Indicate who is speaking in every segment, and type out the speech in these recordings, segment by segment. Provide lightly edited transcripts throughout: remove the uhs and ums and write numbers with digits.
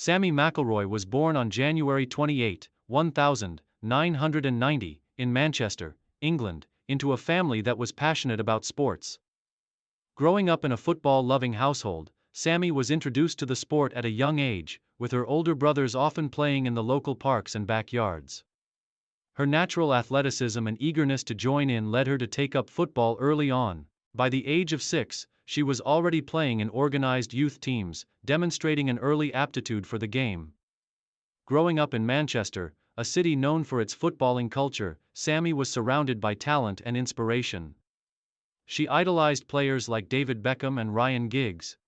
Speaker 1: Sammy McIlroy was born on January 28, 1990, in Manchester, England, into a family that was passionate about sports. Growing up in a football-loving household, Sammy was introduced to the sport at a young age, with her older brothers often playing in the local parks and backyards. Her natural athleticism and eagerness to join in led her to take up football early on. By the age of 6, she was already playing in organized youth teams, demonstrating an early aptitude for the game. Growing up in Manchester, a city known for its footballing culture, Sammy was surrounded by talent and inspiration. She idolized players like David Beckham and Ryan Giggs.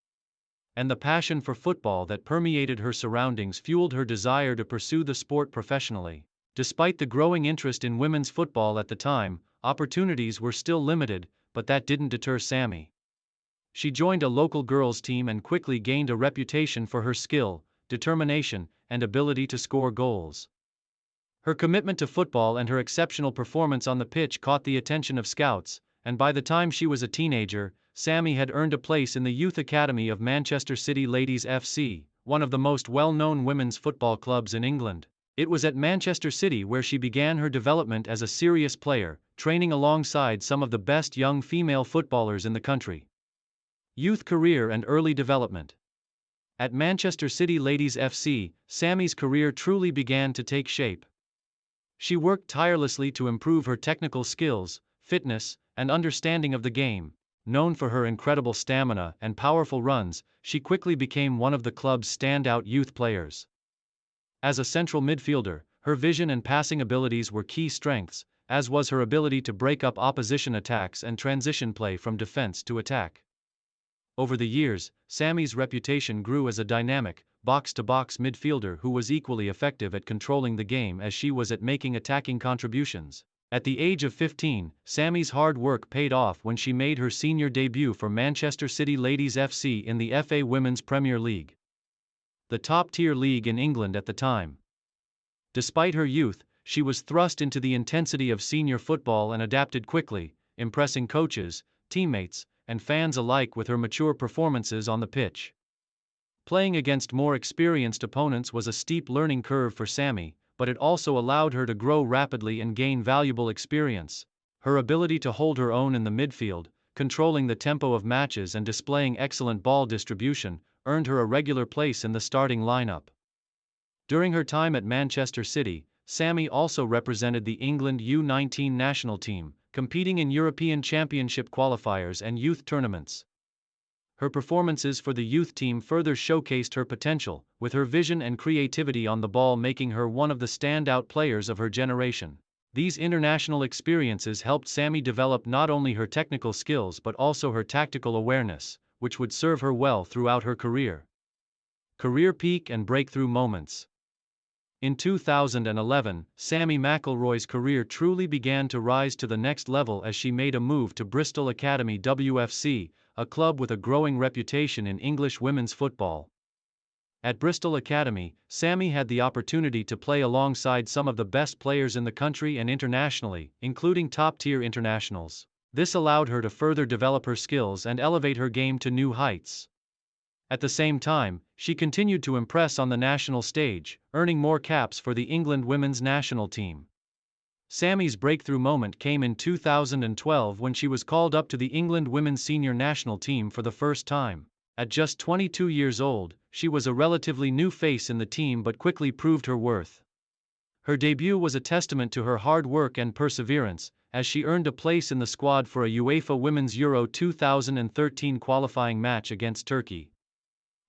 Speaker 1: And the passion for football that permeated her surroundings fueled her desire to pursue the sport professionally. Despite the growing interest in women's football at the time, opportunities were still limited, but that didn't deter Sammy. She joined a local girls' team and quickly gained a reputation for her skill, determination, and ability to score goals. Her commitment to football and her exceptional performance on the pitch caught the attention of scouts, and by the time she was a teenager, Sammy had earned a place in the youth academy of Manchester City Ladies FC, one of the most well-known women's football clubs in England. It was at Manchester City where she began her development as a serious player, training alongside some of the best young female footballers in the country. Youth career and early development. At Manchester City Ladies FC, Sammy's career truly began to take shape. She worked tirelessly to improve her technical skills, fitness, and understanding of the game. Known for her incredible stamina and powerful runs, she quickly became one of the club's standout youth players. As a central midfielder, her vision and passing abilities were key strengths, as was her ability to break up opposition attacks and transition play from defense to attack. Over the years, Sammy's reputation grew as a dynamic, box-to-box midfielder who was equally effective at controlling the game as she was at making attacking contributions. At the age of 15, Sammy's hard work paid off when she made her senior debut for Manchester City Ladies FC in the FA Women's Premier League, the top-tier league in England at the time. Despite her youth, she was thrust into the intensity of senior football and adapted quickly, impressing coaches, teammates, and fans alike with her mature performances on the pitch. Playing against more experienced opponents was a steep learning curve for Sammy, but it also allowed her to grow rapidly and gain valuable experience. Her ability to hold her own in the midfield, controlling the tempo of matches and displaying excellent ball distribution, earned her a regular place in the starting lineup. During her time at Manchester City, Sammy also represented the England U19 national team, competing in European Championship qualifiers and youth tournaments. Her performances for the youth team further showcased her potential, with her vision and creativity on the ball making her one of the standout players of her generation. These international experiences helped Sammy develop not only her technical skills but also her tactical awareness, which would serve her well throughout her career. Career peak and breakthrough moments. In 2011, Sammy McIlroy's career truly began to rise to the next level as she made a move to Bristol Academy WFC, a club with a growing reputation in English women's football. At Bristol Academy, Sammy had the opportunity to play alongside some of the best players in the country and internationally, including top-tier internationals. This allowed her to further develop her skills and elevate her game to new heights. At the same time, she continued to impress on the national stage, earning more caps for the England women's national team. Sammy's breakthrough moment came in 2012 when she was called up to the England women's senior national team for the first time. At just 22 years old, she was a relatively new face in the team but quickly proved her worth. Her debut was a testament to her hard work and perseverance, as she earned a place in the squad for a UEFA Women's Euro 2013 qualifying match against Turkey.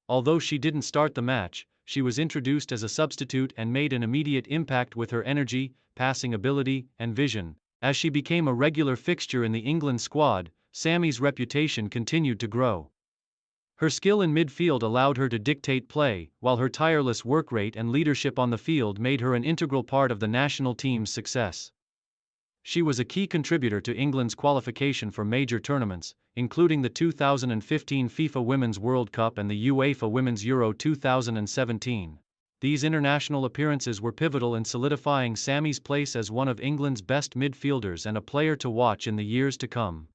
Speaker 1: Although she didn't start the match, she was introduced as a substitute and made an immediate impact with her energy, passing ability, and vision. As she became a regular fixture in the England squad, Sammy's reputation continued to grow. Her skill in midfield allowed her to dictate play, while her tireless work rate and leadership on the field made her an integral part of the national team's success. She was a key contributor to England's qualification for major tournaments, including the 2015 FIFA Women's World Cup and the UEFA Women's Euro 2017. These international appearances were pivotal in solidifying Sammy's place as one of England's best midfielders and a player to watch in the years to come.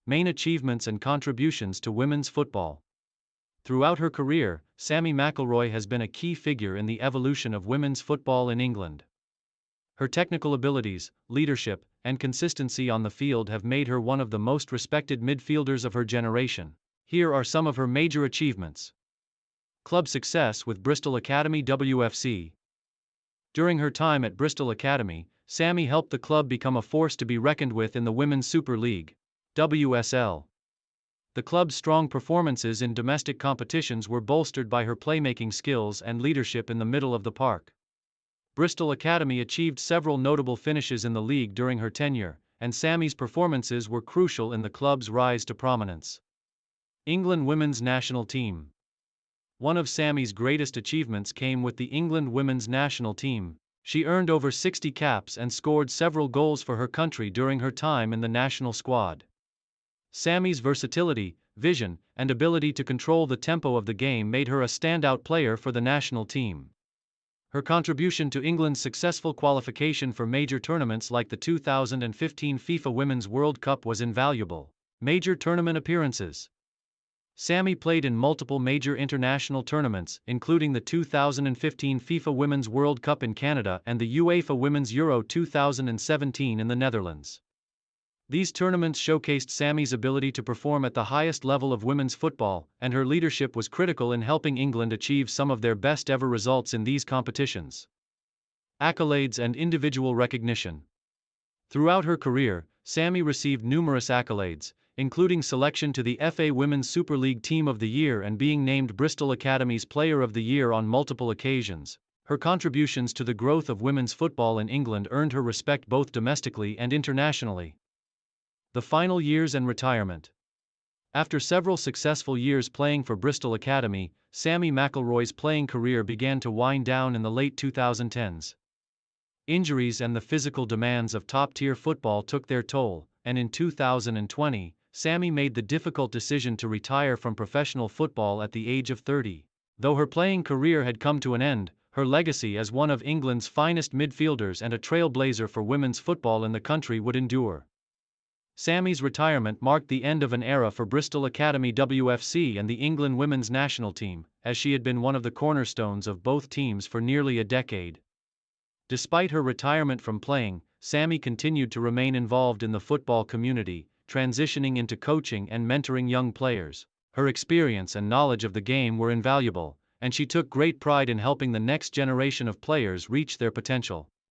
Speaker 1: Main achievements and contributions to women's football. Throughout her career, Sammy McIlroy has been a key figure in the evolution of women's football in England. Her technical abilities, leadership, and consistency on the field have made her one of the most respected midfielders of her generation. Here are some of her major achievements. Club success with Bristol Academy WFC. During her time at Bristol Academy, Sammy helped the club become a force to be reckoned with in the Women's Super League, WSL. The club's strong performances in domestic competitions were bolstered by her playmaking skills and leadership in the middle of the park. Bristol Academy achieved several notable finishes in the league during her tenure, and Sammy's performances were crucial in the club's rise to prominence. England Women's National Team. One of Sammy's greatest achievements came with the England women's national team. She earned over 60 caps and scored several goals for her country during her time in the national squad. Sammy's versatility, vision, and ability to control the tempo of the game made her a standout player for the national team. Her contribution to England's successful qualification for major tournaments like the 2015 FIFA Women's World Cup was invaluable. Major tournament appearances. Sammy played in multiple major international tournaments, including the 2015 FIFA Women's World Cup in Canada and the UEFA Women's Euro 2017 in the Netherlands. These tournaments showcased Sammy's ability to perform at the highest level of women's football, and her leadership was critical in helping England achieve some of their best-ever results in these competitions. Accolades and individual recognition. Throughout her career, Sammy received numerous accolades, including selection to the FA Women's Super League Team of the Year and being named Bristol Academy's Player of the Year on multiple occasions. Her contributions to the growth of women's football in England earned her respect both domestically and internationally. The final years and retirement. After several successful years playing for Bristol Academy, Sammy McIlroy's playing career began to wind down in the late 2010s. Injuries and the physical demands of top-tier football took their toll, and in 2020, Sammy made the difficult decision to retire from professional football at the age of 30. Though her playing career had come to an end, her legacy as one of England's finest midfielders and a trailblazer for women's football in the country would endure. Sammy's retirement marked the end of an era for Bristol Academy WFC and the England women's national team, as she had been one of the cornerstones of both teams for nearly a decade. Despite her retirement from playing, Sammy continued to remain involved in the football community, transitioning into coaching and mentoring young players. Her experience and knowledge of the game were invaluable, and she took great pride in helping the next generation of players reach their potential.